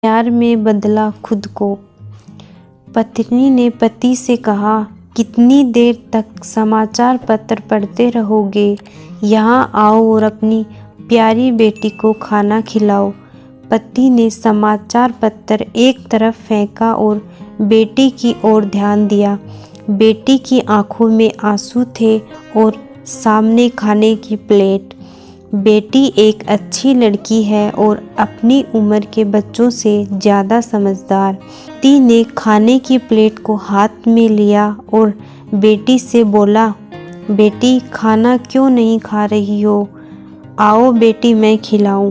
प्यार में बदला खुद को। पत्नी ने पति से कहा, कितनी देर तक समाचार पत्र पढ़ते रहोगे? यहाँ आओ और अपनी प्यारी बेटी को खाना खिलाओ। पति ने समाचार पत्र एक तरफ फेंका और बेटी की ओर ध्यान दिया। बेटी की आंखों में आंसू थे और सामने खाने की प्लेट। बेटी एक अच्छी लड़की है और अपनी उम्र के बच्चों से ज़्यादा समझदार। पति ने खाने की प्लेट को हाथ में लिया और बेटी से बोला, बेटी खाना क्यों नहीं खा रही हो? आओ बेटी मैं खिलाऊं।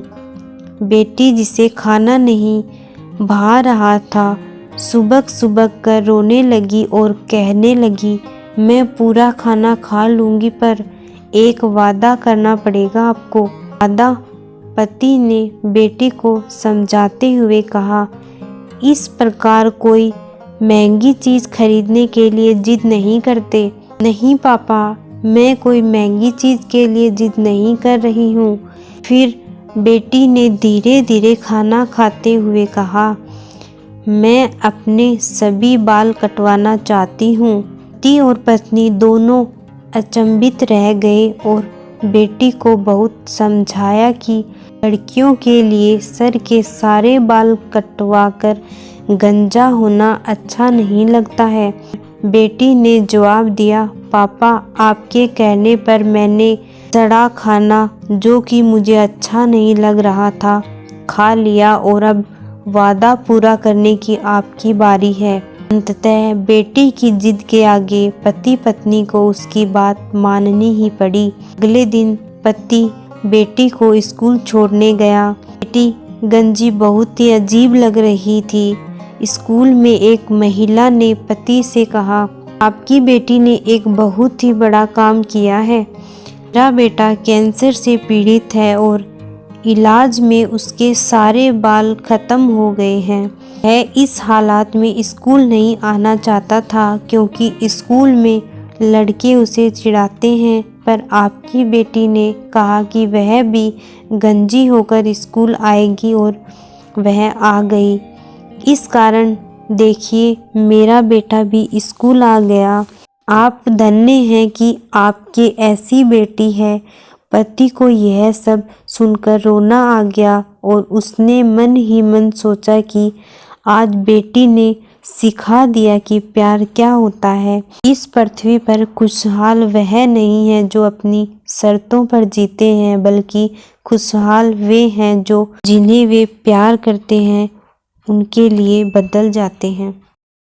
बेटी जिसे खाना नहीं भा रहा था सुबक सुबक कर रोने लगी और कहने लगी, मैं पूरा खाना खा लूँगी पर एक वादा करना पड़ेगा आपको। वादा? पति ने बेटी को समझाते हुए कहा, इस प्रकार कोई महंगी चीज़ खरीदने के लिए जिद नहीं करते। नहीं पापा, मैं कोई महंगी चीज़ के लिए जिद नहीं कर रही हूँ। फिर बेटी ने धीरे धीरे खाना खाते हुए कहा, मैं अपने सभी बाल कटवाना चाहती हूँ। पति और पत्नी दोनों अचंभित रह गए और बेटी को बहुत समझाया कि लड़कियों के लिए सर के सारे बाल कटवाकर गंजा होना अच्छा नहीं लगता है। बेटी ने जवाब दिया, पापा आपके कहने पर मैंने सड़ा खाना जो कि मुझे अच्छा नहीं लग रहा था खा लिया और अब वादा पूरा करने की आपकी बारी है। अंततः बेटी की जिद के आगे पति पत्नी को उसकी बात माननी ही पड़ी। अगले दिन पति बेटी को स्कूल छोड़ने गया। बेटी गंजी बहुत ही अजीब लग रही थी। स्कूल में एक महिला ने पति से कहा, आपकी बेटी ने एक बहुत ही बड़ा काम किया है। मेरा बेटा कैंसर से पीड़ित है और इलाज में उसके सारे बाल खत्म हो गए हैं। वह इस हालात में स्कूल नहीं आना चाहता था क्योंकि स्कूल में लड़के उसे चिढ़ाते हैं, पर आपकी बेटी ने कहा कि वह भी गंजी होकर स्कूल आएगी और वह आ गई। इस कारण देखिए मेरा बेटा भी स्कूल आ गया। आप धन्य हैं कि आपके ऐसी बेटी है। पति को यह सब सुनकर रोना आ गया और उसने मन ही मन सोचा कि आज बेटी ने सिखा दिया कि प्यार क्या होता है। इस पृथ्वी पर खुशहाल वह नहीं है जो अपनी शर्तों पर जीते हैं, बल्कि खुशहाल वे हैं जो जिन्हें वे प्यार करते हैं उनके लिए बदल जाते हैं।